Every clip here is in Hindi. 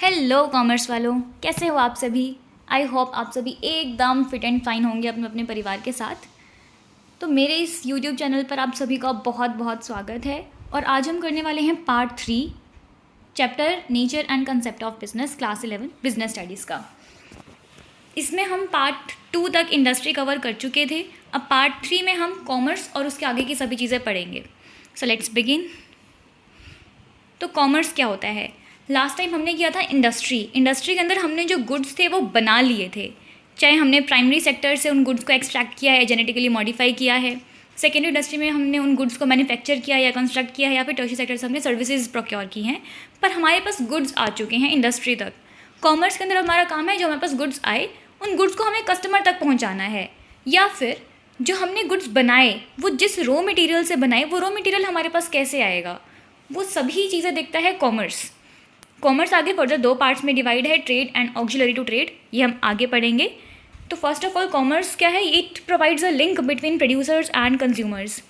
हेलो कॉमर्स वालों, कैसे हो आप सभी। आई होप आप सभी एकदम फिट एंड फाइन होंगे अपने अपने परिवार के साथ। तो मेरे इस यूट्यूब चैनल पर आप सभी का बहुत बहुत स्वागत है। और आज हम करने वाले हैं part 3 chapter nature and concept of business class 11 business studies का। इसमें हम पार्ट 2 तक इंडस्ट्री कवर कर चुके थे। अब पार्ट 3 में हम कॉमर्स और उसके आगे की सभी चीज़ें पढ़ेंगे। So let's begin. तो कॉमर्स क्या होता है? लास्ट टाइम हमने किया था इंडस्ट्री के अंदर हमने जो गुड्स थे वो बना लिए थे, चाहे हमने प्राइमरी सेक्टर से उन गुड्स को एक्सट्रैक्ट किया है, जेनेटिकली मॉडिफाई किया है, सेकेंडरी इंडस्ट्री में हमने उन गुड्स को मैन्युफैक्चर किया या कंस्ट्रक्ट किया है, या फिर टर्शियरी सेक्टर से हमने सर्विसेज प्रोक्योर की हैं, पर हमारे पास गुड्स आ चुके हैं इंडस्ट्री तक। कॉमर्स के अंदर हमारा काम है जो हमारे पास गुड्स आए उन गुड्स को हमें कस्टमर तक पहुँचाना है, या फिर जो हमने गुड्स बनाए वो जिस रॉ मटेरियल से बनाए वो रॉ मटेरियल हमारे पास कैसे आएगा, वो सभी चीज़ें देखता है कॉमर्स। कॉमर्स आगे फर्दर 2 पार्ट्स में डिवाइड है, trade and auxiliary to trade, ये हम आगे पढ़ेंगे। तो फर्स्ट ऑफ ऑल कॉमर्स क्या है? It provides a link between producers and consumers.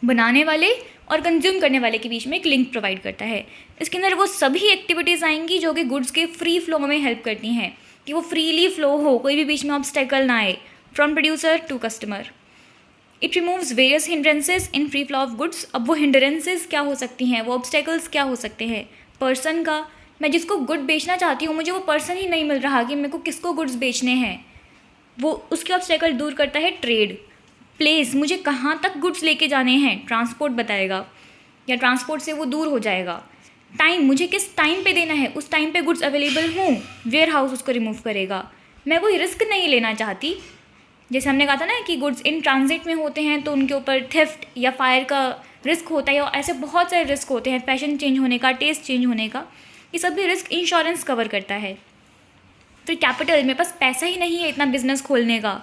बनाने वाले और कंज्यूम करने वाले के बीच में एक लिंक प्रोवाइड करता है। इसके अंदर वो सभी एक्टिविटीज़ आएंगी जो कि गुड्स के फ्री फ्लो में हेल्प करती हैं, कि वो फ्रीली फ्लो हो, कोई भी बीच में ऑब्स्टेकल ना आए from producer to customer. It removes various hindrances in free flow of goods. अब वो हिंड्रेंसेज क्या हो सकती हैं, वो ऑब्स्टेकल्स क्या हो सकते हैं? पर्सन का, मैं जिसको गुड बेचना चाहती हूँ मुझे वो पर्सन ही नहीं मिल रहा कि मेरे को किसको गुड्स बेचने हैं, वो उसके ऑब्स्टेकल दूर करता है ट्रेड। प्लेस, मुझे कहाँ तक गुड्स लेके जाने हैं, ट्रांसपोर्ट बताएगा, या ट्रांसपोर्ट से वो दूर हो जाएगा। टाइम, मुझे किस टाइम पे देना है, उस टाइम पे गुड्स अवेलेबल हों, वेयर हाउस उसको रिमूव करेगा। मैं कोई रिस्क नहीं लेना चाहती, जैसे हमने कहा था ना कि गुड्स इन ट्रांजिट में होते हैं तो उनके ऊपर थेफ्ट या फायर का रिस्क होता है, और ऐसे बहुत सारे रिस्क होते हैं, फैशन चेंज होने का, टेस्ट चेंज होने का, ये सब भी रिस्क इंश्योरेंस कवर करता है। फिर कैपिटल, मेरे पास पैसा ही नहीं है इतना बिजनेस खोलने का,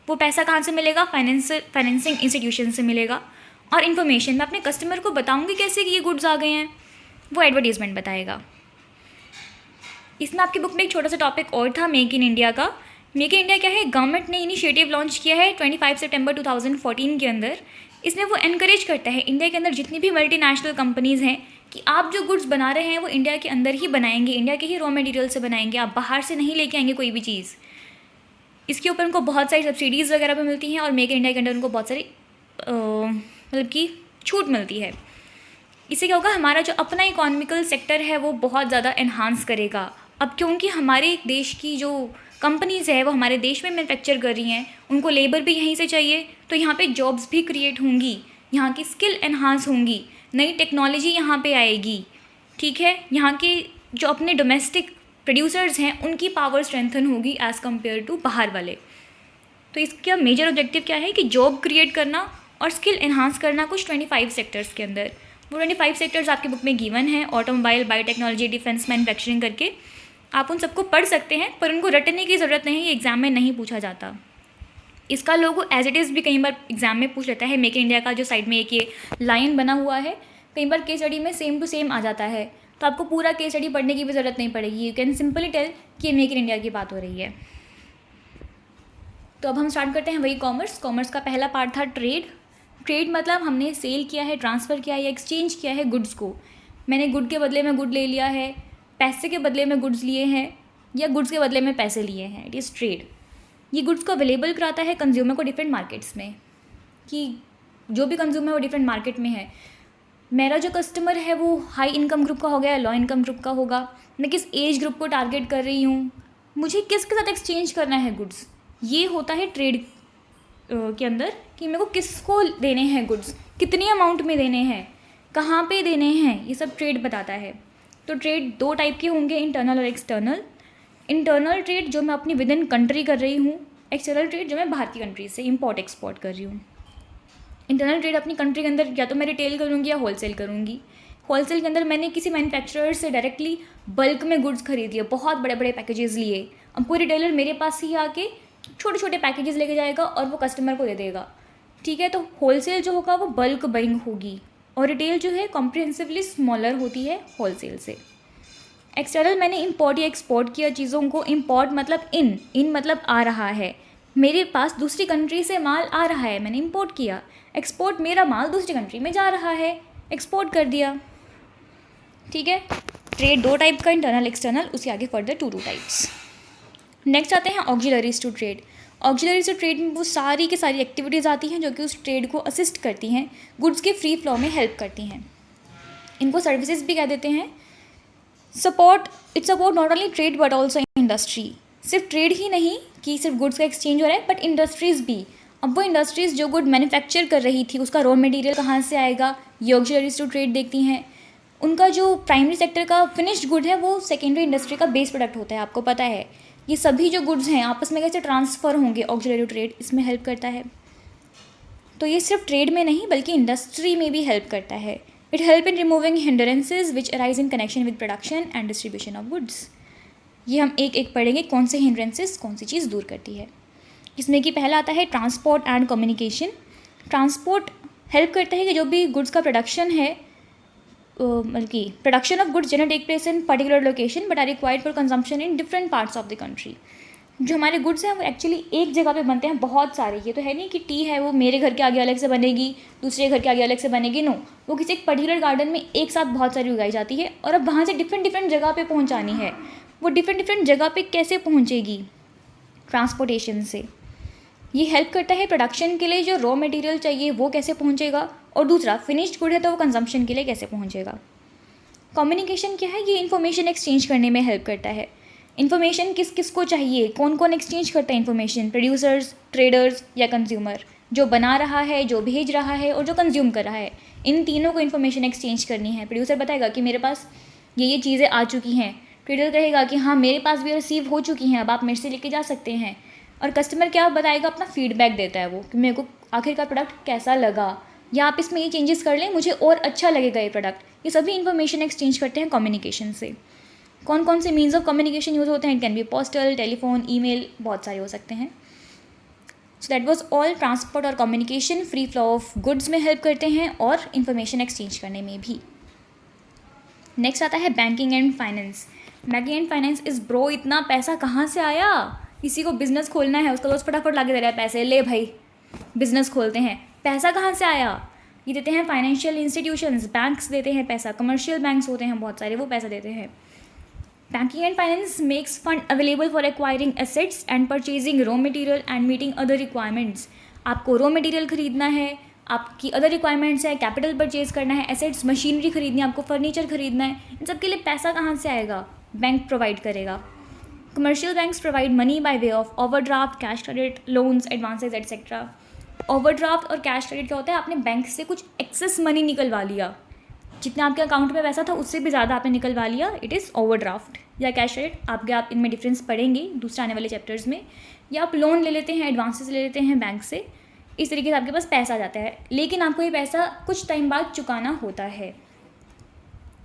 वो पैसा कहाँ से मिलेगा? फाइनेंसिंग इंस्टीट्यूशन से मिलेगा। और इन्फॉर्मेशन, मैं अपने कस्टमर को बताऊँगी कैसे कि ये गुड्स आ गए हैं, वो एडवर्टीजमेंट बताएगा। इसमें आपकी बुक में एक छोटा सा टॉपिक और था, मेक इन इंडिया का। मेक इन इंडिया क्या है? गवर्नमेंट ने इनिशिएटिव लॉन्च किया है 25 सितंबर 2014 के अंदर। इसमें वो एनकरेज करता है इंडिया के अंदर जितनी भी मल्टीनेशनल कंपनीज़ हैं कि आप जो गुड्स बना रहे हैं वो इंडिया के अंदर ही बनाएंगे, इंडिया के ही रॉ मटेरियल से बनाएंगे, आप बाहर से नहीं लेके आएंगे कोई भी चीज़। इसके ऊपर उनको बहुत सारी सब्सिडीज़ वगैरह भी मिलती हैं, और मेक इन इंडिया के अंदर उनको बहुत सारी मतलब कि छूट मिलती है। इससे क्या होगा? हमारा जो अपना इकोनॉमिकल सेक्टर है वो बहुत ज़्यादा एनहांस करेगा। अब क्योंकि हमारे देश की जो कंपनीज़ है वो हमारे देश में मैन्युफैक्चर कर रही हैं, उनको लेबर भी यहीं से चाहिए, तो यहाँ पे जॉब्स भी क्रिएट होंगी, यहाँ की स्किल एनहांस होंगी, नई टेक्नोलॉजी यहाँ पे आएगी। ठीक है, यहाँ के जो अपने डोमेस्टिक प्रोड्यूसर्स हैं उनकी पावर स्ट्रेंथन होगी एज़ कम्पेयर टू बाहर वाले। तो इसका मेजर ऑब्जेक्टिव क्या है? कि जॉब क्रिएट करना और स्किल एनहांस करना कुछ 25 सेक्टर्स के अंदर। वो 25 सेक्टर्स आपकी बुक में गिवन है, ऑटोमोबाइल, बायोटेक्नोलॉजी, डिफेंस, मैन्युफैक्चरिंग करके। आप उन सबको पढ़ सकते हैं, पर उनको रटने की ज़रूरत नहीं है, ये एग्ज़ाम में नहीं पूछा जाता। इसका लोगो एज इट इज़ भी कई बार एग्जाम में पूछ लेता है। मेक इन इंडिया का जो साइड में एक ये लाइन बना हुआ है, कई बार केस स्टडी में सेम टू सेम आ जाता है, तो आपको पूरा केस स्टडी पढ़ने की भी ज़रूरत नहीं पड़ेगी। यू कैन सिंपली टेल कि मेक इन इंडिया की बात हो रही है। तो अब हम स्टार्ट करते हैं वही कॉमर्स। कॉमर्स का पहला पार्ट था ट्रेड। ट्रेड मतलब हमने सेल किया है, ट्रांसफ़र किया है या एक्सचेंज किया है गुड्स को। मैंने गुड के बदले में गुड ले लिया है, पैसे के बदले में गुड्स लिए हैं, या गुड्स के बदले में पैसे लिए हैं, इट इज़ ट्रेड। ये गुड्स को अवेलेबल कराता है कंज्यूमर को डिफरेंट मार्केट्स में, कि जो भी कंज्यूमर वो डिफरेंट मार्केट में है। मेरा जो कस्टमर है वो हाई इनकम ग्रुप का हो गया, लो इनकम ग्रुप का होगा, मैं किस एज ग्रुप को टारगेट कर रही हूँ, मुझे किसके साथ एक्सचेंज करना है गुड्स, ये होता है ट्रेड के अंदर, कि मेरे को किसको देने हैं गुड्स, कितनी अमाउंट में देने हैं, कहाँ पे देने हैं, ये सब ट्रेड बताता है। तो ट्रेड 2 टाइप के होंगे, इंटरनल और एक्सटर्नल। इंटरनल ट्रेड जो मैं अपनी विद इन कंट्री कर रही हूँ, एक्सटर्नल ट्रेड जो मैं बाहर की कंट्री से इंपोर्ट एक्सपोर्ट कर रही हूँ। इंटरनल ट्रेड अपनी कंट्री के अंदर या तो मैं रिटेल करूँगी या होलसेल करूँगी। होलसेल के अंदर मैंने किसी मैन्युफैक्चरर से डायरेक्टली बल्क में गुड्स खरीद लिए, बहुत बड़े बड़े पैकेजेस लिए। अब कोई रिटेलर मेरे पास ही आके छोटे छोटे पैकेजेस लेके जाएगा और वो कस्टमर को दे देगा। ठीक है, तो होलसेल जो होगा वो बल्क बाइंग होगी, और रिटेल जो है कॉम्प्रिहेंसिवली स्मॉलर होती है होलसेल से। एक्सटर्नल मैंने इंपोर्ट या एक्सपोर्ट किया चीज़ों को। इंपोर्ट मतलब इन मतलब आ रहा है, मेरे पास दूसरी कंट्री से माल आ रहा है, मैंने इंपोर्ट किया। एक्सपोर्ट, मेरा माल दूसरी कंट्री में जा रहा है, एक्सपोर्ट कर दिया। ठीक है, ट्रेड 2 टाइप का, इंटरनल एक्सटर्नल, उसके आगे फर्दर 2 टाइप्स। नेक्स्ट आते हैं auxiliaries to trade. Auxiliaries to trade में वो सारी की सारी एक्टिविटीज़ आती हैं जो कि उस ट्रेड को असिस्ट करती हैं, गुड्स के फ्री फ्लो में हेल्प करती हैं। इनको सर्विसेज भी कह देते हैं। It's support not only trade but also industry. सिर्फ ट्रेड ही नहीं कि सिर्फ गुड्स का एक्सचेंज हो रहा है, बट इंडस्ट्रीज़ भी। अब वो इंडस्ट्रीज़ जो गुड मैन्युफैक्चर कर रही थी उसका रॉ मटेरियल कहाँ से आएगा, ये ऑक्सिलरीज टू ट्रेड देखती हैं। उनका जो प्राइमरी सेक्टर का फिनिश्ड गुड है वो सेकेंडरी इंडस्ट्री का बेस प्रोडक्ट होता है, आपको पता है। ये सभी जो गुड्स हैं आपस में कैसे ट्रांसफ़र होंगे, ऑक्सिलरी ट्रेड इसमें हेल्प करता है। तो ये सिर्फ ट्रेड में नहीं बल्कि इंडस्ट्री में भी हेल्प करता है। It help in removing hindrances which arise in connection with production and distribution of goods. ये हम एक एक पढ़ेंगे कौन से हिंड्रेंसेस कौन सी चीज़ दूर करती है। इसमें कि पहला आता है transport and communication. Transport help करता है कि जो भी गुड्स का प्रोडक्शन है, बल्कि production of goods generally take place in particular location but are required for consumption in different parts of the country. जो हमारे गुड्स हैं वो एक्चुअली एक जगह पे बनते हैं, बहुत सारे। ये तो है नहीं कि टी है वो मेरे घर के आगे अलग से बनेगी, दूसरे घर के आगे अलग से बनेगी, नो। वो किसी एक पर्टिकुलर गार्डन में एक साथ बहुत सारी उगाई जाती है और अब वहाँ से डिफरेंट जगह पे पहुँचानी है। वो डिफरेंट जगह पे कैसे पहुँचेगी, ट्रांसपोर्टेशन से। ये हेल्प करता है प्रोडक्शन के लिए, जो रॉ मटेरियल चाहिए वो कैसे पहुँचेगा, और दूसरा फिनिश्ड गुड है तो वो कंजम्पशन के लिए कैसे पहुँचेगा। कम्युनिकेशन क्या है, ये इन्फॉर्मेशन एक्सचेंज करने में हेल्प करता है। इन्फॉर्मेशन किस किस को चाहिए, कौन कौन एक्सचेंज करता है इन्फॉर्मेशन, प्रोड्यूसर्स, ट्रेडर्स या कंज्यूमर। जो बना रहा है, जो भेज रहा है और जो कंज्यूम कर रहा है, इन तीनों को इन्फॉर्मेशन एक्सचेंज करनी है। प्रोड्यूसर बताएगा कि मेरे पास ये चीज़ें आ चुकी हैं, ट्रेडर कहेगा कि हाँ मेरे पास भी रिसीव हो चुकी हैं, अब आप मेरे से लेके जा सकते हैं। और कस्टमर क्या बताएगा, अपना फीडबैक देता है वो कि मेरे को आखिरकार प्रोडक्ट कैसा लगा, या आप इसमें ये चेंजेस कर लें, मुझे और अच्छा लगेगा ये प्रोडक्ट। ये सभी इन्फॉर्मेशन एक्सचेंज करते हैं कम्युनिकेशन से। कौन कौन से मीन्स ऑफ कम्युनिकेशन यूज़ होते हैं, it can be postal, telephone, email, बहुत सारे हो सकते हैं। So that was all. Transport और communication free flow of goods में हेल्प करते हैं और इन्फॉर्मेशन एक्सचेंज करने में भी। नेक्स्ट आता है banking and finance. Banking and finance इस ब्रो, इतना पैसा कहाँ से आया, किसी को बिजनेस खोलना है उसका दोस्त फटाफट ला के दे रहा है पैसे, ले भाई बिजनेस खोलते हैं। पैसा कहाँ से आया, ये देते हैं फाइनेंशियल इंस्टीट्यूशंस, बैंक्स देते हैं पैसा, कमर्शियल बैंक्स होते हैं बहुत सारे, वो पैसा देते हैं। Banking and finance makes fund available for acquiring assets and purchasing raw material and meeting other requirements. आपको रॉ मटेरियल खरीदना है, आपकी अदर रिक्वायरमेंट्स है, कैपिटल परचेज करना है, एसेट्स मशीनरी खरीदनी है, आपको फर्नीचर खरीदना है, इन सब के लिए पैसा कहाँ से आएगा, बैंक प्रोवाइड करेगा। Commercial banks provide money by way of overdraft, cash credit, loans, advances etcetera. Overdraft और कैश क्रेडिट क्या होता है, आपने बैंक से कुछ एक्सेस मनी निकलवा लिया, जितना आपके अकाउंट में पैसा था उससे भी ज़्यादा आपने निकलवा लिया, इट इज़ ओवरड्राफ्ट या कैश क्रेडिट। आप इनमें डिफरेंस पढ़ेंगे दूसरे आने वाले चैप्टर्स में। या आप लोन ले लेते हैं, एडवांसेस ले लेते हैं बैंक से, इस तरीके से आपके पास पैसा आ जाता है, लेकिन आपको ये पैसा कुछ टाइम बाद चुकाना होता है।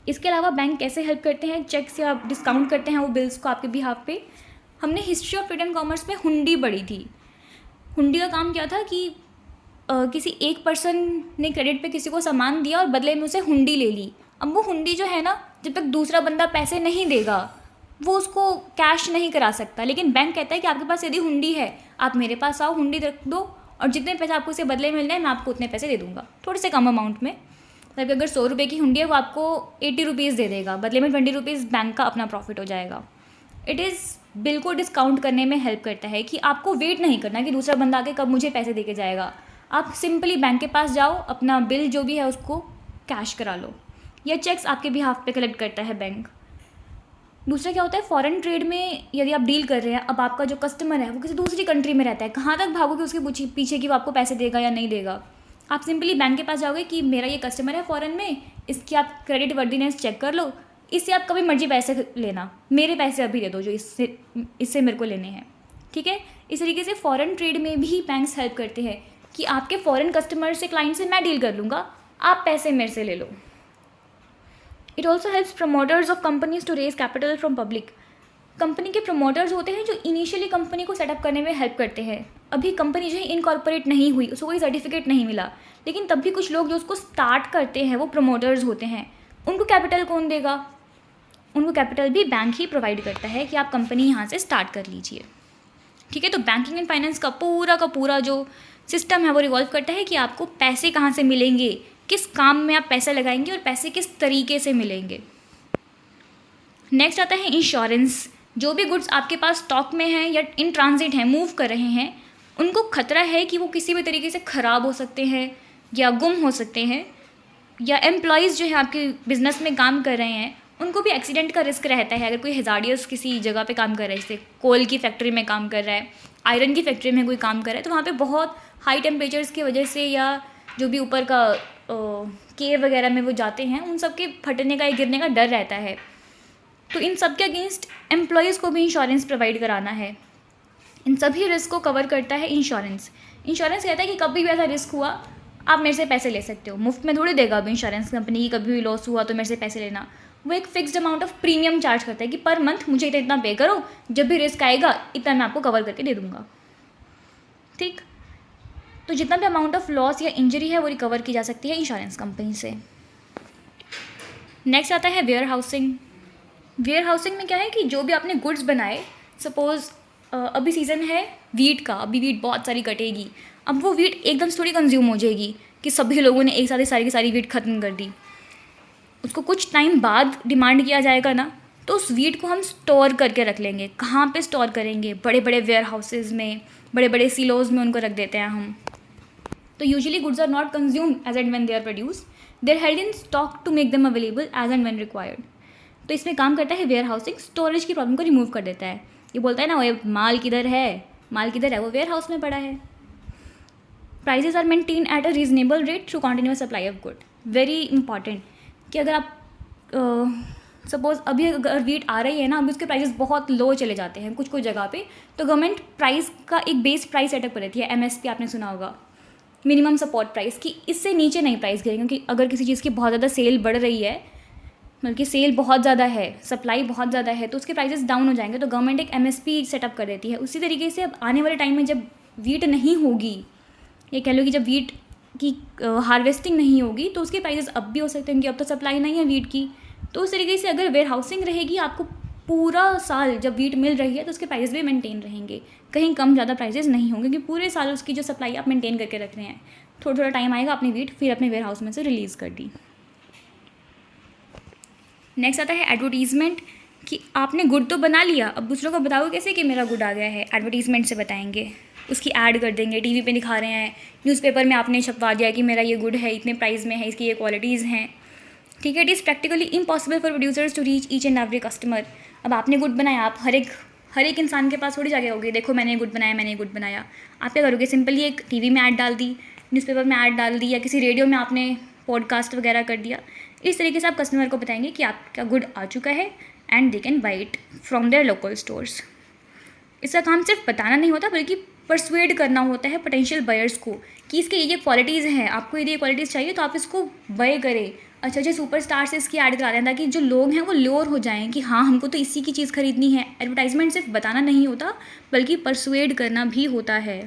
इसके अलावा बैंक कैसे हेल्प करते हैं, चेक्स या डिस्काउंट करते हैं वो बिल्स को आपके बिहाफ पे। हमने history of trade and commerce में हुंडी पढ़ी थी। हुंडी का काम क्या था कि किसी एक पर्सन ने क्रेडिट पे किसी को सामान दिया और बदले में उसे हुंडी ले ली। अब वो हुंडी जो है ना, जब तक दूसरा बंदा पैसे नहीं देगा वो उसको कैश नहीं करा सकता, लेकिन बैंक कहता है कि आपके पास यदि हुंडी है आप मेरे पास आओ, हुंडी रख दो और जितने पैसे आपको उससे बदले मिलने हैं मैं आपको उतने पैसे दे दूँगा, थोड़े से कम अमाउंट में। मतलब अगर 100 रुपये की हुंडी है वो आपको 80 रुपीज़ दे देगा, बदले में 20 रुपीज़ बैंक का अपना प्रॉफिट हो जाएगा। इट इज़ बिल्कुल डिस्काउंट करने में हेल्प करता है कि आपको वेट नहीं करना कि दूसरा बंदा आके कब मुझे पैसे दे के जाएगा। आप सिंपली बैंक के पास जाओ, अपना बिल जो भी है उसको कैश करा लो, या चेक्स आपके बिहाफ पे कलेक्ट करता है बैंक। दूसरा क्या होता है, फॉरेन ट्रेड में यदि आप डील कर रहे हैं, अब आपका जो कस्टमर है वो किसी दूसरी कंट्री में रहता है, कहाँ तक भागोगे उसके पीछे कि वो आपको पैसे देगा या नहीं देगा। आप सिंपली बैंक के पास जाओगे कि मेरा ये कस्टमर है फॉरेन में, इसकी आप क्रेडिट वर्दीनेस चेक कर लो, इससे आप कभी मर्जी पैसे लेना, मेरे पैसे अभी दे दो जो इससे मेरे को लेने हैं, ठीक है। इस तरीके से फॉरेन ट्रेड में भी बैंक्स हेल्प करते हैं कि आपके फॉरेन कस्टमर से, क्लाइंट से मैं डील कर लूँगा, आप पैसे मेरे से ले लो। It also helps promoters of companies to raise capital from public. Company के प्रमोटर्स होते हैं जो इनिशियली कंपनी को सेटअप करने में हेल्प करते हैं। अभी कंपनी जो है इनकॉर्पोरेट नहीं हुई, उसको कोई सर्टिफिकेट नहीं मिला, लेकिन तब भी कुछ लोग जो उसको स्टार्ट करते हैं वो प्रमोटर्स होते हैं। उनको कैपिटल कौन देगा, उनको कैपिटल भी बैंक ही प्रोवाइड करता है कि आप कंपनी यहाँ से स्टार्ट कर लीजिए, ठीक है। तो बैंकिंग एंड फाइनेंस का पूरा जो सिस्टम है वो रिवॉल्व करता है कि आपको पैसे कहाँ से मिलेंगे, किस काम में आप पैसे लगाएंगे और पैसे किस तरीके से मिलेंगे। नेक्स्ट आता है इंश्योरेंस। जो भी गुड्स आपके पास स्टॉक में हैं या इन ट्रांजिट हैं, मूव कर रहे हैं, उनको खतरा है कि वो किसी भी तरीके से ख़राब हो सकते हैं या गुम हो सकते हैं, या एम्प्लॉयज़ जो है आपके बिज़नेस में काम कर रहे हैं उनको भी एक्सीडेंट का रिस्क रहता है। अगर कोई हैज़ार्डियस किसी जगह पे काम कर रहा है, जैसे कोल की फैक्ट्री में काम कर रहा है, आयरन की फैक्ट्री में कोई काम कर रहा है, तो वहाँ पे बहुत हाई टेम्परेचर्स की वजह से या जो भी ऊपर का केव वगैरह में वो जाते हैं, उन सब के फटने का या गिरने का डर रहता है। तो इन सब के अगेंस्ट एम्प्लॉयज़ को भी इंश्योरेंस प्रोवाइड कराना है। इन सभी रिस्क को कवर करता है इंश्योरेंस। इंश्योरेंस कहता है कि कभी भी ऐसा रिस्क हुआ आप मेरे से पैसे ले सकते हो, मुफ्त में थोड़ी देगा अब इंश्योरेंस कंपनी की, कभी भी लॉस हुआ तो मेरे से पैसे लेना। वो एक fixed amount of premium charge करता है कि पर मंथ मुझे इतना पे करो, जब भी रिस्क आएगा इतना मैं आपको कवर करके दे दूँगा। ठीक, तो जितना भी अमाउंट ऑफ लॉस या इंजरी है वो रिकवर की जा सकती है इंश्योरेंस कंपनी से। नेक्स्ट आता है वेयर हाउसिंग। वेयर हाउसिंग में क्या है कि जो भी आपने गुड्स बनाए, सपोज़ अभी सीज़न है वीट का, अभी वीट बहुत सारी कटेगी, अब वो वीट एकदम से थोड़ी कंज्यूम हो जाएगी कि सभी लोगों ने एक साथ ही सारी की सारी वीट ख़त्म कर दी। उसको कुछ टाइम बाद डिमांड किया जाएगा ना, तो उस वीट को हम स्टोर करके रख लेंगे। कहाँ पे स्टोर करेंगे? बड़े बड़े वेयर हाउसेज़ में, बड़े बड़े सिलोज में उनको रख देते हैं हम। तो usually goods are not consume as and when they are produce, they are held in stock to make them available as and when required. तो इसमें काम करता है वेयर हाउसिंग, स्टोरेज की प्रॉब्लम को रिमूव कर देता है। ये बोलता है ना, वो माल किधर है, माल किधर है, वो वेयर हाउस में पड़ा है। Prices are maintain at a reasonable rate through continuous supply of good. Very important कि अगर आप सपोज़ अभी अगर वीट आ रही है ना, अभी उसके प्राइजेस बहुत लो चले जाते हैं कुछ कुछ जगह पे, तो गवर्नमेंट प्राइस का एक बेस प्राइस सेटअप कर देती है, MSP आपने सुना होगा, मिनिमम सपोर्ट प्राइस, कि इससे नीचे नहीं प्राइस गिरेंगे। क्योंकि अगर किसी चीज़ की बहुत ज़्यादा सेल बढ़ रही है, मतलब कि सेल बहुत ज़्यादा है, सप्लाई बहुत ज़्यादा है, तो उसके प्राइसेस डाउन हो जाएंगे, तो गवर्नमेंट एक MSP सेटअप कर देती है। उसी तरीके से अब आने वाले टाइम में जब वीट नहीं होगी, ये कह लो कि जब वीट की हार्वेस्टिंग नहीं होगी, तो उसके प्राइसेस अब भी हो सकते हैं कि अब तो सप्लाई नहीं है वीट की। तो उस तरीके से अगर वेयर हाउसिंग रहेगी, आपको पूरा साल जब वीट मिल रही है तो उसके प्राइस भी मेंटेन रहेंगे, कहीं कम ज़्यादा प्राइसेस नहीं होंगे, क्योंकि पूरे साल उसकी जो सप्लाई आप मेंटेन करके रख रहे हैं। थोड़ा थोड़ा टाइम आएगा, अपनी वीट फिर अपने वेयर हाउस में से रिलीज़ कर दी। नेक्स्ट आता है एडवर्टीज़मेंट, कि आपने गुड तो बना लिया, अब दूसरों को बताओ कैसे कि मेरा गुड आ गया है। एडवर्टीज़मेंट से बताएंगे, उसकी ऐड कर देंगे, टीवी पे दिखा रहे हैं, न्यूज़पेपर में आपने छपवा दिया कि मेरा ये गुड है, इतने प्राइस में है, इसकी ये क्वालिटीज़ हैं। ठीक है, it is practically impossible for producers to reach each and every customer. अब आपने गुड बनाया, आप हर एक इंसान के पास थोड़ी जाके होगी, देखो मैंने गुड बनाया, मैंने गुड बनाया। आप क्या करोगे? सिंपली एक टीवी में ऐड डाल दी, न्यूज़पेपर में ऐड डाल दी, या किसी रेडियो में आपने पॉडकास्ट वगैरह कर दिया। इस तरीके से आप कस्टमर को बताएंगे कि आपका गुड आ चुका है and they can buy it from their local stores. इसका काम सिर्फ बताना नहीं होता, बल्कि परसुएड करना होता है पोटेंशियल बायर्स को कि इसके ये क्वालिटीज़ हैं, आपको यदि ये क्वालिटीज़ चाहिए तो आप इसको बाय करें। अच्छे अच्छे सुपरस्टार से इसकी ऐड करा दें, ताकि जो लोग हैं वो ल्योर हो जाएं कि हाँ हमको तो इसी की चीज़ खरीदनी है। एडवर्टाइजमेंट सिर्फ बताना नहीं होता, बल्कि परसुएड करना भी होता है।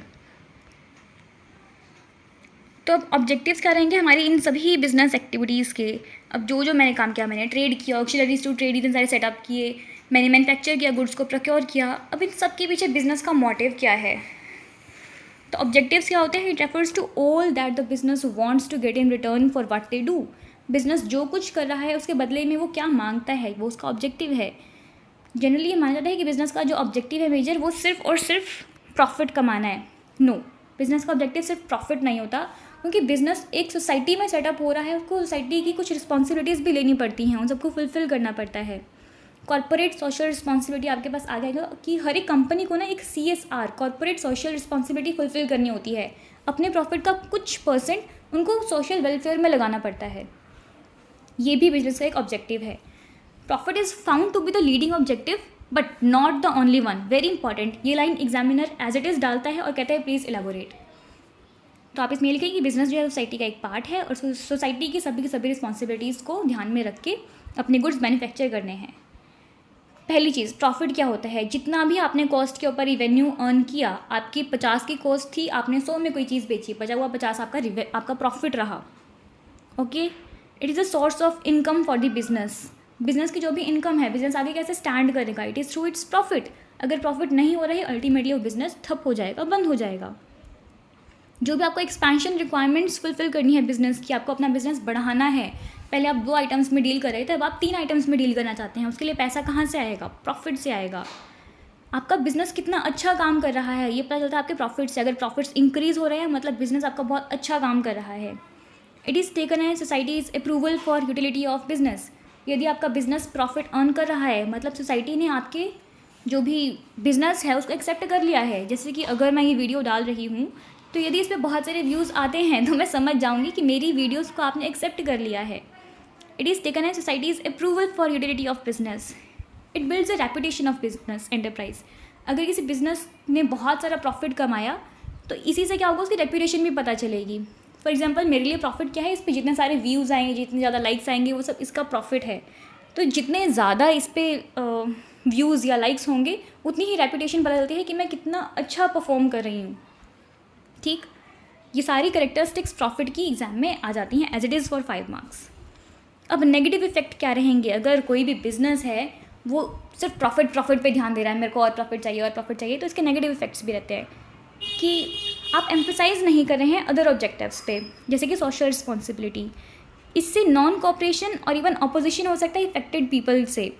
तो अब ऑब्जेक्टिव्स क्या रहेंगे हमारी इन सभी बिजनेस एक्टिविटीज़ के? अब जो मैंने काम किया, मैंने ट्रेड किया, ऑक्सिलरीज टू ट्रेड इतने सारे सेटअप किए, मैंने मैन्युफैक्चर किया, गुड्स को प्रोक्योर किया। अब इन सब के पीछे बिजनेस का मोटिव क्या है? तो ऑब्जेक्टिव्स क्या होते हैं? It refers to all that the business wants to get in return for what they do. Business जो कुछ कर रहा है उसके बदले में वो क्या मांगता है, वो उसका ऑब्जेक्टिव है। जनरली ये माना जाता है कि बिजनेस का जो ऑब्जेक्टिव है मेजर, वो सिर्फ और सिर्फ प्रॉफिट कमाना है। नो, बिजनेस का ऑब्जेक्टिव सिर्फ प्रॉफिट नहीं होता, क्योंकि बिजनेस एक सोसाइटी में सेटअप हो रहा है, उसको सोसाइटी की कुछ रिस्पॉन्सिबिलिटीज़ भी लेनी पड़ती हैं, उन सबको फुलफिल करना पड़ता है। कॉर्पोरेट सोशल रिस्पॉन्सिबिलिटी आपके पास आ जाएगा कि हर एक कंपनी को ना एक CSR, corporate social responsibility fulfil करनी होती है। अपने प्रॉफिट का कुछ % उनको सोशल वेलफेयर में लगाना पड़ता है। ये भी बिजनेस का एक ऑब्जेक्टिव है। Profit is found to be the leading objective but not the only one. Very important, ये line examiner as it is डालता है और कहता है प्लीज़ एलाबोरेट। तो आप इसमें लिखें कि बिजनेस जो है सोसाइटी का एक पार्ट है और सोसाइटी की सभी रिस्पॉन्सिबिलिटीज़ को ध्यान में रख के अपने गुड्स मैन्युफैक्चर करने हैं। पहली चीज़, प्रॉफिट क्या होता है? जितना भी आपने कॉस्ट के ऊपर रिवेन्यू अर्न किया, आपकी 50 की कॉस्ट थी, आपने 100 में कोई चीज़ बेची, बचा हुआ 50 आपका प्रॉफिट रहा। Okay, it is a source of income for the business. Business की जो भी इनकम है, बिजनेस आगे कैसे स्टैंड करेगा? It is through its profit. अगर प्रॉफिट नहीं हो रहा है, अल्टीमेटली वो बिजनेस ठप हो जाएगा, बंद हो जाएगा। जो भी आपको एक्सपेंशन रिक्वायरमेंट्स फुलफिल करनी है बिजनेस की, आपको अपना बिजनेस बढ़ाना है, पहले आप 2 आइटम्स में डील कर रहे थे, अब आप 3 आइटम्स में डील करना चाहते हैं। उसके लिए पैसा कहाँ से आएगा? प्रॉफिट से आएगा। आपका बिजनेस कितना अच्छा काम कर रहा है ये पता चलता है आपके प्रॉफिट से। अगर प्रॉफिट्स इंक्रीज हो रहे हैं मतलब बिजनेस आपका बहुत अच्छा काम कर रहा है। It is taken as society's approval for utility of business. यदि आपका बिजनेस प्रॉफिट अर्न कर रहा है मतलब सोसाइटी ने आपके जो भी बिजनेस है उसको एक्सेप्ट कर लिया है। जैसे कि अगर मैं ये वीडियो डाल रही हूँ तो यदि इस पर बहुत सारे व्यूज़ आते हैं तो मैं समझ जाऊँगी कि मेरी वीडियोज़ को आपने एक्सेप्ट कर लिया है। It is taken as society's approval for utility of business. It builds a reputation of business enterprise. अगर किसी बिजनेस ने बहुत सारा प्रॉफिट कमाया तो इसी से क्या होगा, उसकी रेपुटेशन भी पता चलेगी। फॉर एग्जांपल मेरे लिए प्रॉफिट क्या है, इस पर जितने सारे व्यूज़ आएंगे, जितने ज़्यादा लाइक्स आएंगे, वो सब इसका प्रॉफिट है। तो जितने ज़्यादा इस पर व्यूज़ या लाइक्स होंगे उतनी ही रेपुटेशन पता चलती है कि मैं कितना अच्छा परफॉर्म कर रही हूँ। ठीक, ये सारी करेक्टरिस्टिक्स प्रॉफिट की एग्जाम में आ जाती हैं as it is for 5 marks. अब नेगेटिव इफेक्ट क्या रहेंगे? अगर कोई भी बिजनेस है वो सिर्फ प्रॉफिट पे ध्यान दे रहा है, मेरे को और प्रॉफिट चाहिए, तो इसके नेगेटिव इफेक्ट्स भी रहते हैं कि आप एम्फसाइज नहीं कर रहे हैं अदर ऑब्जेक्टिव्स पे, जैसे कि सोशल रिस्पॉन्सिबिलिटी। इससे नॉन कोऑपरेशन और इवन अपोजिशन हो सकता है इफेक्टेड पीपल से।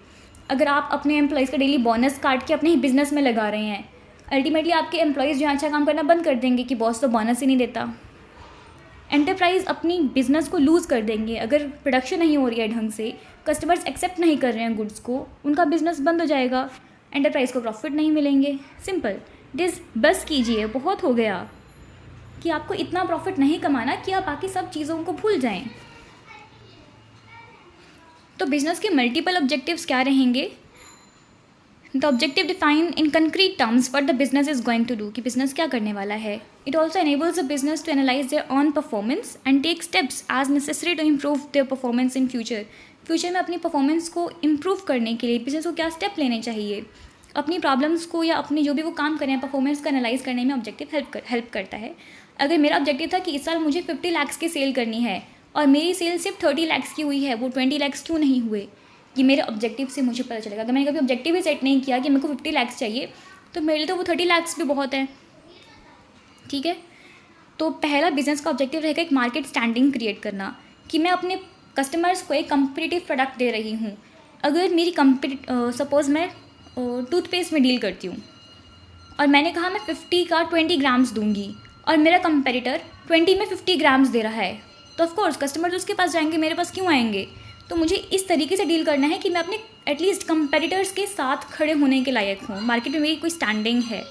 अगर आप अपने एम्प्लॉयज़ का डेली बोनस काट के अपने ही बिजनेस में लगा रहे हैं, अल्टीमेटली आपके एम्प्लॉयज़ जो अच्छा काम करना बंद कर देंगे कि बॉस तो बोनस ही नहीं देता। एंटरप्राइज अपनी बिजनेस को लूज़ कर देंगे। अगर प्रोडक्शन नहीं हो रही है ढंग से, कस्टमर्स एक्सेप्ट नहीं कर रहे हैं गुड्स को, उनका बिजनेस बंद हो जाएगा, एंटरप्राइज को प्रॉफिट नहीं मिलेंगे। सिंपल। दिस बस कीजिए, बहुत हो गया कि आपको इतना प्रॉफिट नहीं कमाना कि आप बाकी सब चीज़ों को भूल जाएं। तो बिजनेस के मल्टीपल ऑब्जेक्टिव्स क्या रहेंगे? The objective define in concrete terms what the business is going to do, कि बिजनेस क्या करने वाला है। It also enables the business to analyse their own performance and take steps as necessary to improve their performance in future. Future में अपनी परफॉर्मेंस को इम्प्रूव करने के लिए बिजनेस को क्या स्टेप लेने चाहिए, अपनी प्रॉब्लम्स को या अपनी जो भी वो काम कर रहे हैं परफॉर्मेंस को एनालाइज करने में ऑब्जेक्टिव हेल्प करता है। अगर मेरा ऑब्जेक्टिव था कि इस साल मुझे 50 लाख की सेल करनी है और मेरी सेल सिर्फ 30 लाख की हुई है, वो 20 लाख क्यों नहीं हुए, ये मेरे ऑब्जेक्टिव से मुझे पता चलेगा। अगर मैंने कभी ऑब्जेक्टिव ही सेट नहीं किया कि मेरे को 50 लाख चाहिए तो मेरे लिए तो वो 30 लाख भी बहुत है। ठीक है, तो पहला बिजनेस का ऑब्जेक्टिव रहेगा एक मार्केट स्टैंडिंग क्रिएट करना, कि मैं अपने कस्टमर्स को एक कम्पिटिटिव प्रोडक्ट दे रही हूँ। अगर मेरी सपोज़ मैं टूथपेस्ट में डील करती हूँ और मैंने कहा मैं 50 का 20 ग्राम्स दूंगी और मेरा कंपेटिटर 20 में 50 ग्राम्स दे रहा है, तो ऑफकोर्स कस्टमर्स उसके पास जाएंगे, मेरे पास क्यों आएंगे। तो मुझे इस तरीके से डील करना है कि मैं अपने एटलीस्ट कंपेटिटर्स के साथ खड़े होने के लायक हूँ, मार्केट में मेरी कोई स्टैंडिंग है।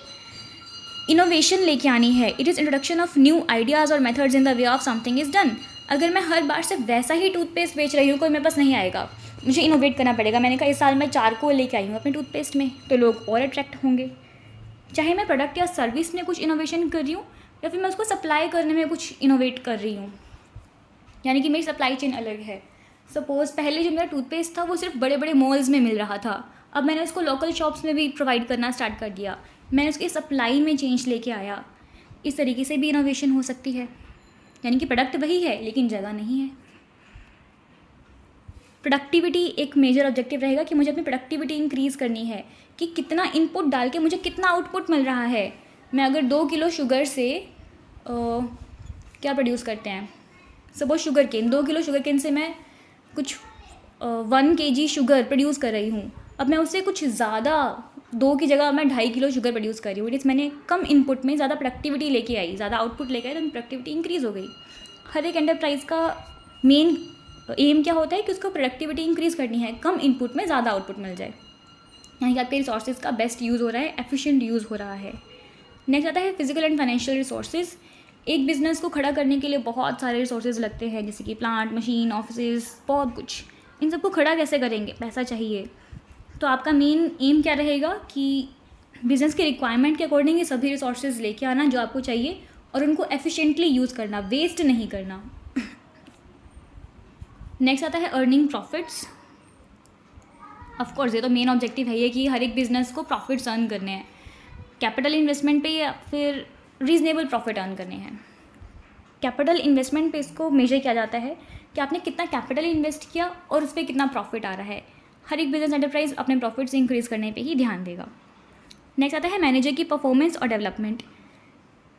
इनोवेशन लेके आनी है। It is introduction of new ideas और methods in the way of something is done. अगर मैं हर बार सिर्फ वैसा ही टूथपेस्ट बेच रही हूँ, कोई मेरे पास नहीं आएगा, मुझे इनोवेट करना पड़ेगा। मैंने कहा इस साल मैं चारकोल लेके आई हूँ अपने टूथपेस्ट में, तो लोग और अट्रैक्ट होंगे। चाहे मैं प्रोडक्ट या सर्विस में कुछ इनोवेशन कर रही हूँ या फिर मैं उसको सप्लाई करने में कुछ इनोवेट कर रही हूँ, यानी कि मेरी सप्लाई चेन अलग है। सपोज़ पहले जो मेरा टूथपेस्ट था वो सिर्फ बड़े बड़े मॉल्स में मिल रहा था, अब मैंने उसको लोकल शॉप्स में भी प्रोवाइड करना स्टार्ट कर दिया। मैंने उसकी सप्लाई में चेंज लेके आया। इस तरीके से भी इनोवेशन हो सकती है, यानी कि प्रोडक्ट वही है लेकिन जगह नहीं है। प्रोडक्टिविटी एक मेजर ऑब्जेक्टिव रहेगा कि मुझे अपनी प्रोडक्टिविटी इंक्रीज़ करनी है, कि कितना इनपुट डाल के मुझे कितना आउटपुट मिल रहा है। मैं अगर 2 किलो शुगर से क्या प्रोड्यूस करते हैं, suppose sugar cane, 2 kilo sugar cane से मैं कुछ 1 kg शुगर प्रोड्यूस कर रही हूँ। अब मैं उससे कुछ ज़्यादा 2 की जगह मैं 2.5 किलो शुगर प्रोड्यूस कर रही हूँ। इस मैंने कम इनपुट में ज़्यादा प्रोडक्टिविटी लेके आई, ज़्यादा आउटपुट लेके आई, तो प्रोडक्टिविटी इंक्रीज़ हो गई। हर एक एंटरप्राइज़ का मेन एम क्या होता है कि उसको प्रोडक्टिविटी इंक्रीज़ करनी है, कम इनपुट में ज़्यादा आउटपुट मिल जाए, यानी कि आपके रिसोर्सेज का बेस्ट यूज़ हो रहा है, एफिशिएंट यूज़ हो रहा है। नेक्स्ट आता है फिजिकल एंड फाइनेंशियल रिसोर्सेज। एक बिज़नेस को खड़ा करने के लिए बहुत सारे रिसोर्सेज लगते हैं, जैसे कि प्लांट, मशीन, ऑफिस, बहुत कुछ। इन सबको खड़ा कैसे करेंगे? पैसा चाहिए। तो आपका मेन एम क्या रहेगा कि बिज़नेस के रिक्वायरमेंट के अकॉर्डिंग ये सभी रिसोर्सेज लेके आना जो आपको चाहिए और उनको एफिशिएंटली यूज़ करना, वेस्ट नहीं करना। नेक्स्ट आता है अर्निंग प्रॉफिट्स। ऑफकोर्स ये तो मेन ऑब्जेक्टिव है ये कि हर एक बिज़नेस को प्रॉफिट्स अर्न करने हैं, कैपिटल इन्वेस्टमेंट पे या फिर रीजनेबल प्रॉफिट अर्न करने हैं। कैपिटल इन्वेस्टमेंट पे इसको मेजर किया जाता है कि आपने कितना कैपिटल इन्वेस्ट किया और उस पर कितना प्रॉफिट आ रहा है। हर एक बिजनेस एंटरप्राइज अपने प्रॉफिट्स इंक्रीज़ करने पे ही ध्यान देगा। नेक्स्ट आता है मैनेजर की परफॉर्मेंस और डेवलपमेंट।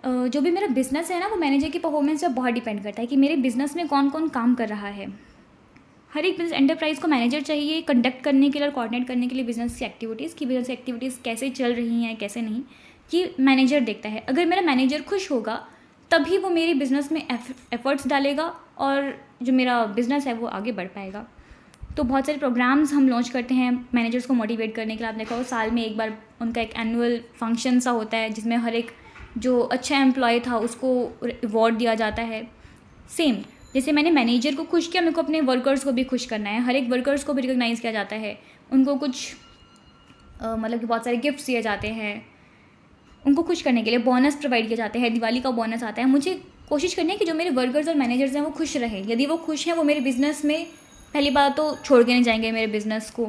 जो भी मेरा बिज़नेस है ना, वो मैनेजर की परफॉर्मेंस पे बहुत डिपेंड करता है कि मेरे बिज़नेस में कौन कौन काम कर रहा है। हर एक बिजनेस एंटरप्राइज को मैनेजर चाहिए कंडक्ट करने के लिए और कोऑर्डिनेट करने के लिए बिजनेस की एक्टिविटीज़, की बिजनेस एक्टिविटीज़ कैसे चल रही हैं कैसे नहीं, ये मैनेजर देखता है। अगर मेरा मैनेजर खुश होगा तभी वो मेरे बिज़नेस में एफर्ट्स डालेगा और जो मेरा बिज़नेस है वो आगे बढ़ पाएगा। तो बहुत सारे प्रोग्राम्स हम लॉन्च करते हैं मैनेजर्स को मोटिवेट करने के लिए। आपने देखा हो साल में एक बार उनका एक एनुअल फंक्शन सा होता है जिसमें हर एक जो अच्छा एम्प्लॉय था उसको अवार्ड दिया जाता है। सेम जैसे मैंने मैनेजर को खुश किया, मेरे को अपने वर्कर्स को भी खुश करना है। हर एक वर्कर्स को भी रिकॉग्नाइज़ किया जाता है, उनको कुछ मतलब कि बहुत सारे गिफ्ट्स दिए जाते हैं, उनको खुश करने के लिए बोनस प्रोवाइड किए जाते हैं। दिवाली का बोनस आता है। मुझे कोशिश करनी है कि जो मेरे वर्कर्स और मैनेजर्स हैं वो खुश रहें। यदि वो खुश हैं वो मेरे बिज़नेस में पहली बात तो छोड़ के नहीं जाएंगे मेरे बिज़नेस को,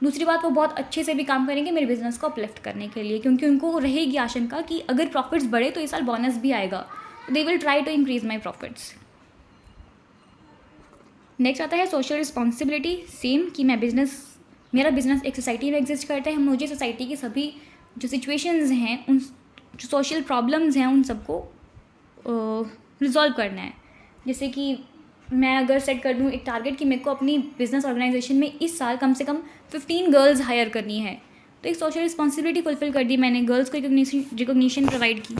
दूसरी बात वो बहुत अच्छे से भी काम करेंगे मेरे बिज़नेस को अपलिफ्ट करने के लिए, क्योंकि उनको रहेगी आशंका कि अगर प्रॉफिट्स बढ़े तो इस साल बोनस भी आएगा। They will try to increase my profits. Next आता है सोशल रिस्पॉन्सिबिलिटी। सेम कि मेरा बिज़नेस एक सोसाइटी में एग्जिस्ट करता है, मुझे सोसाइटी की सभी जो सिचुएशंस हैं, उन जो सोशल प्रॉब्लम्स हैं उन सबको रिजॉल्व करना है। जैसे कि मैं अगर सेट कर दूँ एक टारगेट कि मेरे को अपनी बिज़नेस ऑर्गेनाइजेशन में इस साल कम से कम 15 गर्ल्स हायर करनी है, तो एक सोशल रिस्पॉन्सिबिलिटी फुलफिल कर दी मैंने, गर्ल्स को रिकॉग्निशन प्रोवाइड की।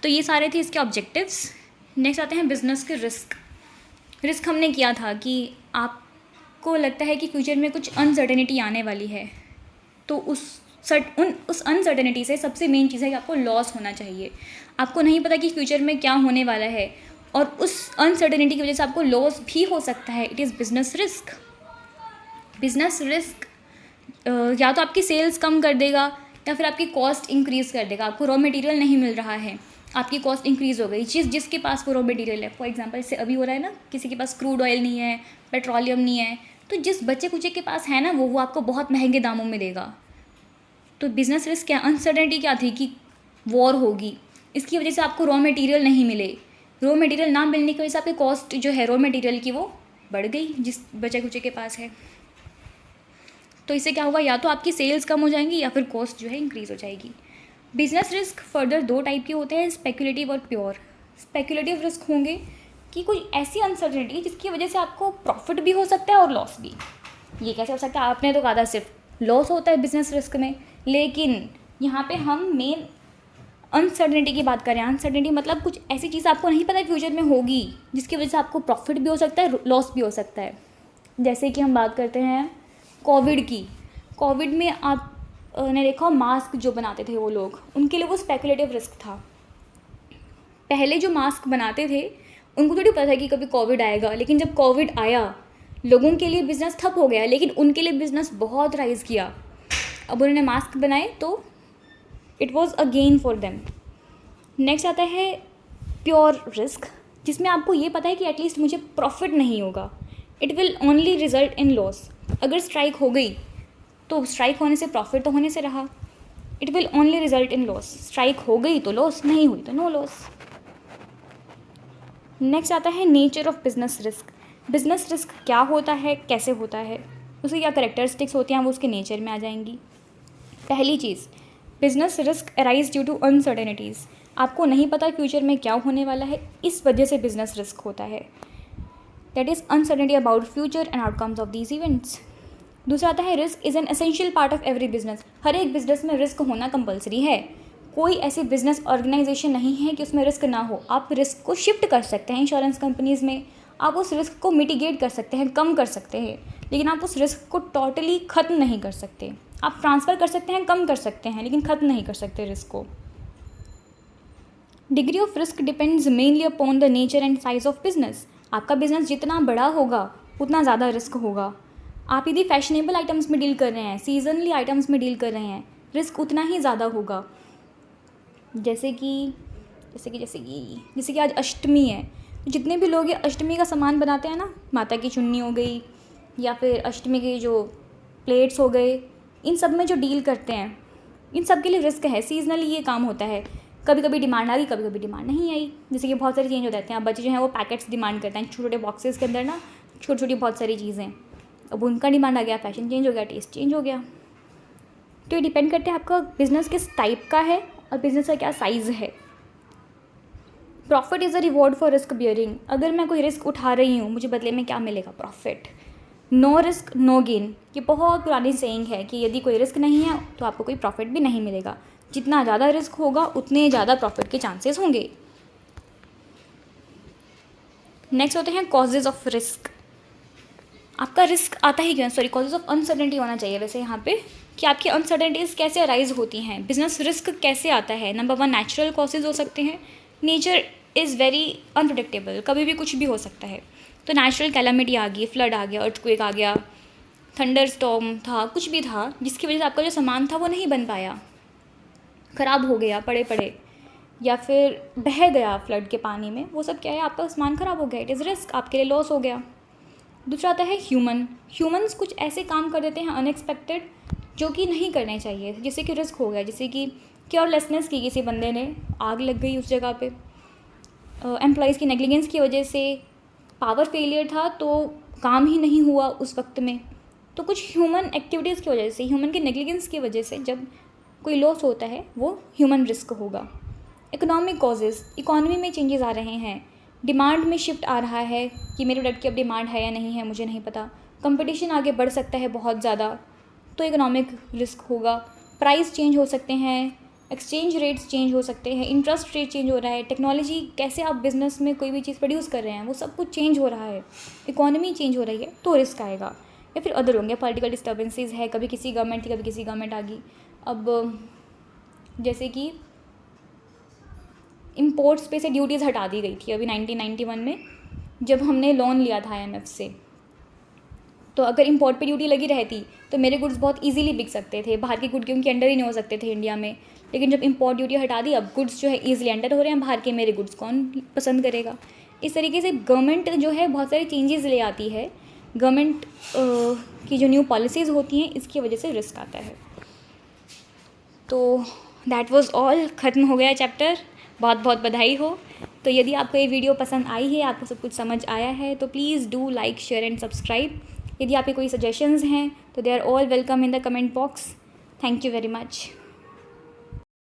तो ये सारे थे इसके ऑब्जेक्टिव्स। नेक्स्ट आते हैं बिज़नेस के रिस्क हमने किया था कि आपको लगता है कि फ्यूचर में कुछ अनसर्टेनिटी आने वाली है, तो उस अनसर्टेनिटी से सबसे मेन चीज़ है कि आपको लॉस होना चाहिए। आपको नहीं पता कि फ्यूचर में क्या होने वाला है और उस अनसर्टेनिटी की वजह से आपको लॉस भी हो सकता है। It is business risk. Business risk या तो आपकी सेल्स कम कर देगा या फिर आपकी कॉस्ट इंक्रीज़ कर देगा। आपको रॉ मटेरियल नहीं मिल रहा है, आपकी कॉस्ट इंक्रीज़ हो गई। जिसके पास वो रॉ मटेरियल है, फॉर एग्जांपल जैसे अभी हो रहा है ना, किसी के पास क्रूड ऑयल नहीं है, पेट्रोलियम नहीं है, तो जिस बच्चे कुचे के पास है ना वो आपको बहुत महंगे दामों में देगा। तो बिज़नेस रिस्क क्या, अनसर्टेनिटी क्या थी कि वॉर होगी, इसकी वजह से आपको रॉ मटेरियल नहीं मिले। रॉ मटेरियल ना मिलने की वजह से आपकी कॉस्ट जो है रॉ मटेरियल की वो बढ़ गई जिस बच्चे कुचे के पास है। तो इससे क्या होगा, या तो आपकी सेल्स कम हो जाएंगी या फिर कॉस्ट जो है इंक्रीज़ हो जाएगी। बिजनेस रिस्क फर्दर 2 टाइप के होते हैं, स्पेकुलेटिव और प्योर। स्पेकुलेटिव रिस्क होंगे कि कोई ऐसी अनसर्टेनिटी जिसकी वजह से आपको प्रॉफिट भी हो सकता है और लॉस भी। ये कैसे हो सकता है, आपने तो कहा था सिर्फ लॉस होता है बिजनेस रिस्क में, लेकिन यहाँ पे हम मेन अनसर्टेनिटी की बात करें। अनसर्टेनिटी मतलब कुछ ऐसी चीज़ आपको नहीं पता फ्यूचर में होगी जिसकी वजह से आपको प्रॉफिट भी हो सकता है, लॉस भी हो सकता है। जैसे कि हम बात करते हैं कोविड की। कोविड में आप ने देखा मास्क जो बनाते थे वो लोग, उनके लिए वो स्पेकुलेटिव रिस्क था। पहले जो मास्क बनाते थे उनको थोड़ी पता था कि कभी कोविड आएगा, लेकिन जब कोविड आया लोगों के लिए बिज़नेस ठप हो गया, लेकिन उनके लिए बिज़नेस बहुत राइज़ किया। अब उन्होंने मास्क बनाए तो it was a gain for them. Next आता है प्योर रिस्क, जिसमें आपको ये पता है कि एटलीस्ट मुझे प्रॉफिट नहीं होगा, it will only result in loss. अगर स्ट्राइक हो गई तो स्ट्राइक होने से प्रॉफिट तो होने से रहा, it will only result in loss. Strike हो गई तो लॉस, नहीं हुई तो नो लॉस। नेक्स्ट आता है nature of business risk. Business risk क्या होता है, कैसे होता है, उसकी क्या करेक्टरिस्टिक्स होती हैं, वो उसके नेचर में आ जाएंगी। पहली चीज़, business risk arise due to uncertainties. आपको नहीं पता फ्यूचर में क्या होने वाला है, इस वजह से बिजनेस रिस्क होता है। That is uncertainty about future and outcomes of these events. दूसरा आता है risk is an essential part of every business. हर एक बिजनेस में रिस्क होना कंपलसरी है। कोई ऐसी बिजनेस ऑर्गेनाइजेशन नहीं है कि उसमें रिस्क ना हो। आप रिस्क को शिफ्ट कर सकते हैं इंश्योरेंस कंपनीज़ में, आप उस रिस्क को मिटिगेट कर सकते हैं, कम कर सकते हैं, लेकिन आप उस रिस्क को टोटली ख़त्म नहीं कर सकते। आप ट्रांसफ़र कर सकते हैं, कम कर सकते हैं, लेकिन ख़त्म नहीं कर सकते रिस्क को। Degree of risk depends mainly upon the nature and size of business. आपका बिजनेस जितना बड़ा होगा उतना ज़्यादा रिस्क होगा। आप यदि फैशनेबल आइटम्स में डील कर रहे हैं, सीजनली आइटम्स में डील कर रहे हैं, रिस्क उतना ही ज़्यादा होगा। जैसे कि आज अष्टमी है, जितने भी लोग ये अष्टमी का सामान बनाते हैं ना, माता की चुन्नी हो गई या फिर अष्टमी के जो प्लेट्स हो गए, इन सब में जो डील करते हैं, इन सब के लिए रिस्क है। सीजनली ये काम होता है, कभी कभी डिमांड आ गई, कभी कभी डिमांड नहीं आई। जैसे कि बहुत सारे चेंज हो जाते हैं। अब बच्चे जो हैं वो पैकेट्स डिमांड करते हैं, छोटे छोटे बॉक्सेस के अंदर ना छोटी छोटी बहुत सारी चीज़ें। अब उनका डिमांड आ गया, फैशन चेंज हो गया, टेस्ट चेंज हो गया। तो ये डिपेंड करते हैं आपका बिज़नेस किस टाइप का है और बिज़नेस का क्या साइज़ है। Profit is a reward for risk bearing. अगर मैं कोई रिस्क उठा रही हूँ, मुझे बदले में क्या मिलेगा? Profit. No risk no gain, ये बहुत पुरानी सेइंग है कि यदि कोई रिस्क नहीं है तो आपको कोई प्रॉफिट भी नहीं मिलेगा। जितना ज़्यादा रिस्क होगा उतने ज़्यादा प्रॉफिट के चांसेस होंगे। नेक्स्ट होते हैं कॉजेज़ ऑफ रिस्क। आपका रिस्क आता ही क्यों? सॉरी, कॉजेज़ ऑफ अनसर्टेनिटी होना चाहिए वैसे यहाँ पे, कि आपकी अनसर्टेनिटीज़ कैसे अराइज होती हैं, बिजनेस रिस्क कैसे आता है। नंबर 1, नेचुरल कॉजेज़ हो सकते हैं। नेचर इज़ वेरी अनप्रडिक्टेबल, कभी भी कुछ भी हो सकता है। तो नेचुरल कैलामिटी आ गई, फ्लड आ गया, अर्थक्वेक आ गया, थंडर स्टॉर्म था, कुछ भी था जिसकी वजह से आपका जो सामान था वो नहीं बन पाया, ख़राब हो गया पड़े पड़े, या फिर बह गया फ्लड के पानी में, वो सब क्या है? आपका सामान ख़राब हो गया, इट इज़ रिस्क, आपके लिए लॉस हो गया। दूसरा आता है ह्यूमन्स कुछ ऐसे काम कर देते हैं अनएक्सपेक्टेड जो कि नहीं करने चाहिए, जिससे कि रिस्क हो गया। जैसे कि केयरलेसनेस की, किसी बंदे ने आग लग गई उस जगह पे, एम्प्लॉइज़ की नेग्लिजेंस की वजह से, पावर फेलियर था तो काम ही नहीं हुआ उस वक्त में। तो कुछ ह्यूमन एक्टिविटीज़ की वजह से, ह्यूमन के नेग्लिजेंस की वजह से जब कोई लॉस होता है वो ह्यूमन रिस्क होगा। इकोनॉमिक कॉजेज़, इकॉनमी में चेंजेस आ रहे हैं, डिमांड में शिफ्ट आ रहा है कि मेरे प्रोडक्ट की अब डिमांड है या नहीं है मुझे नहीं पता, कंपटीशन आगे बढ़ सकता है बहुत ज़्यादा, तो इकोनॉमिक रिस्क होगा। प्राइस चेंज हो सकते हैं, एक्सचेंज रेट्स चेंज हो सकते हैं, इंटरेस्ट रेट चेंज हो रहा है, टेक्नोलॉजी कैसे आप बिज़नेस में कोई भी चीज़ प्रोड्यूस कर रहे हैं वो सब कुछ चेंज हो रहा है, इकोनॉमी चेंज हो रही है, तो रिस्क आएगा। या फिर अदर होंगे, पॉलिटिकल डिस्टर्बेंसेस है, कभी किसी गवर्नमेंट थी कभी किसी गवर्नमेंट आ गई। अब जैसे कि इम्पोर्ट्स पे से ड्यूटीज़ हटा दी गई थी अभी 1991 में, जब हमने लोन लिया था IMF से। तो अगर इम्पोर्ट पे ड्यूटी लगी रहती तो मेरे गुड्स बहुत इजीली बिक सकते थे, बाहर के गुड उनके अंडर ही नहीं हो सकते थे इंडिया में। लेकिन जब इम्पोर्ट ड्यूटी हटा दी, अब गुड्स जो है ईजिली एंटर हो रहे हैं बाहर के, मेरे गुड्स कौन पसंद करेगा? इस तरीके से गवर्नमेंट जो है बहुत सारी चेंजेस ले आती है, गवर्नमेंट की जो न्यू पॉलिसीज़ होती हैं इसकी वजह से रिस्क आता है। तो दैट वाज ऑल, ख़त्म हो गया चैप्टर। बहुत बहुत बधाई हो। तो यदि आपको ये वीडियो पसंद आई है, आपको सब कुछ समझ आया है, तो please do like share and subscribe. यदि आपके कोई सजेशंस हैं तो they are all welcome in the comment box. Thank you very much.